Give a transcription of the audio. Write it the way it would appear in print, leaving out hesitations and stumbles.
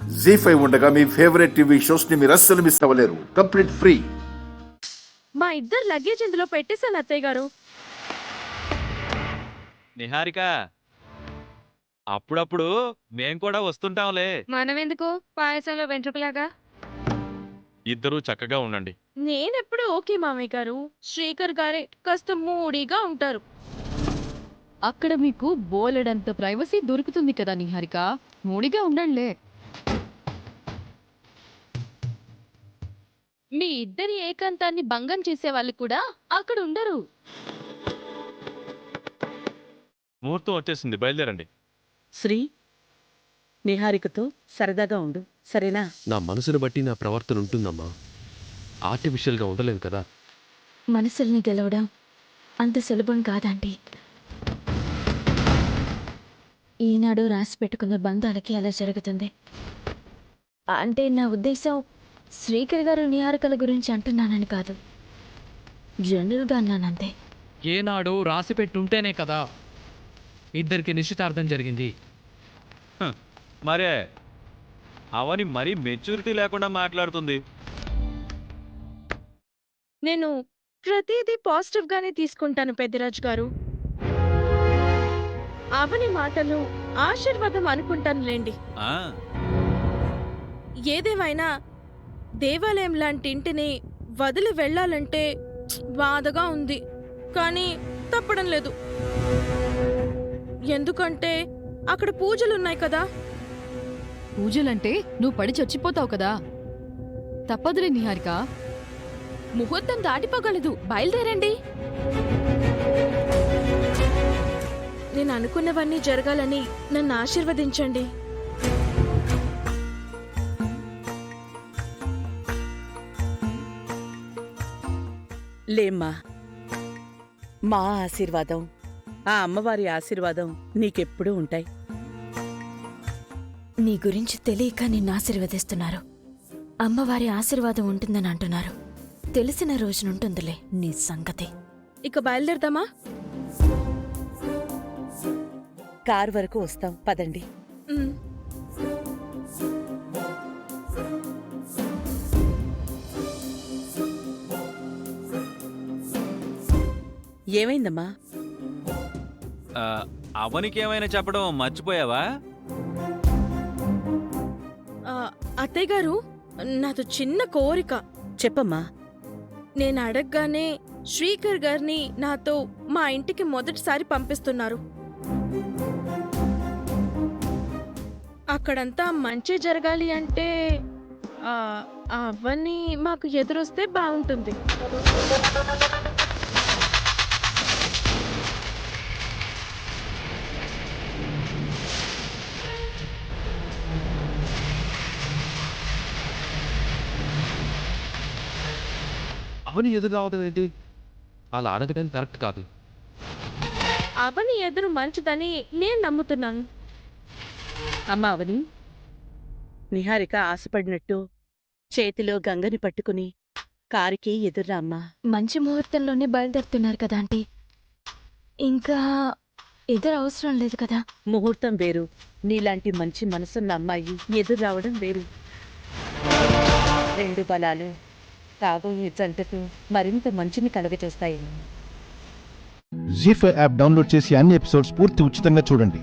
జీ5 ఉండగా మీ favourite TV shows ని మీరు అస్సలు మిస్ అవ్వలేరు. Complete free. మా ఇద్దరు లగేజ్ ఇందులో పెట్టేశాను అత్తయ్య గారు. నిహారిక, అప్పుడప్పుడు మేం కూడా వస్తుంటాంలే. మనం ఎందుకు పాయసంలో వెంట్రుకలాగా? ఇద్దరూ చక్కగా ఉండండి. నేనెప్పుడు ఓకే మామయ్య గారు. శ్రీకర్ గారే కాస్త మూడీగా ఉంటారు. అక్కడ మీకు బోలెడంత ప్రైవసీ దొరుకుతుంది కదా నిహారిక, మూడిగా ఉండండిలే. మీ ఇద్దరి ఏకాంతాన్ని భంగం చేసే వాళ్ళు కూడా అక్కడ ఉండరు. ముహూర్తం వచ్చేసింది, బయలుదేరండి. శ్రీ, నిహారికతో సరదాగా ఉండు, సరేనా? నా మనసును బట్టి నా ప్రవర్తన ఉంటుందమ్మా. ఆర్టిఫిషియల్గా ఉండలేదు కదా. మనసుల్ని గెలవడం అంత సులభం కాదండి. ఈనాడు రాసి పెట్టుకున్న బంధాలకి అలా జరుగుతుంది. అంటే నా ఉద్దేశం శ్రీకర్ గారు నిహారికల గురించి అంటున్నానని కాదు, జనరల్గా అన్నానంతే. ఏనాడు రాసి పెట్టుంటేనే కదా ఇద్దరికి నిశ్చితార్థం జరిగింది. మరే అవని మరీ మెచ్యూరిటీ లేకుండా మాట్లాడుతుంది. నేను ప్రతిదీ పాజిటివ్ గానే తీసుకుంటాను పెద్దిరాజు గారు. అవని మాటలు ఆశీర్వాదం అనుకుంటానులేండి. ఆ, ఏదేమైనా దేవాలయం లాంటి ఇంటిని వదిలి వెళ్ళాలంటే బాధగా ఉంది, కానీ తప్పడం లేదు. ఎందుకంటే అక్కడ పూజలున్నాయి కదా. పూజలంటే నువ్వు పడి చచ్చిపోతావు కదా, తప్పదులే నిహారిక. ముహూర్తం దాటిపోగలదు, బయలుదేరండి. నేను అనుకున్నవన్నీ జరగాలని నన్ను ఆశీర్వదించండి. లేమ్మా, మా ఆశీర్వాదం, ఆ అమ్మవారి ఆశీర్వాదం నీకెప్పుడూ ఉంటాయి. నీ గురించి తెలియక నిన్ను ఆశీర్వదిస్తున్నారు. అమ్మవారి ఆశీర్వాదం ఉంటుందని అంటున్నారు. తెలిసిన రోజునుంటుందిలే నీ సంగతి. ఇక బయలుదేరదామా? కారు వరకు వస్తాం, పదండి. ఉమ్. ఏమైందమ్మా? ఆ, అవనికి ఏమైనా చెప్పడం మర్చిపోయావా? ఆ, అత్తయ్య గారు, నాతో చిన్న కోరిక. చెప్పమ్మా. నేను అడగగానే శ్రీకర్ గారిని నాతో మా ఇంటికి మొదటిసారి పంపిస్తున్నారు. అక్కడంతా మంచి జరగాలి అంటే అవన్నీ మాకు ఎదురొస్తే బాగుంటుంది. అవని ఎదురు రావడం ఏంటి? అలా అడగడం కరెక్ట్ కాదు. అవని ఎదురు మంచిదని నేను నమ్ముతున్నాను. అమ్మా అవని, నిహారిక ఆశపడినట్టు చేతిలో గంగని పట్టుకుని కారుకి ఎదుర్రా అమ్మా. మంచి ముహూర్తంలోనే బయలుదేరుతున్నారు కదా ఆంటీ, ఇంకా ఎదురు అవసరం లేదు కదా. ముహూర్తం వేరు, నీలాంటి మంచి మనసున్న అమ్మాయి ఎదురు రావడం వేరు. రెండు బలాలు రాబోయే జంటకు మరింత మంచిని కలుగజేస్తాయి. జీ5 యాప్ డౌన్లోడ్ చేసి అన్ని ఎపిసోడ్స్ పూర్తి ఉచితంగా చూడండి.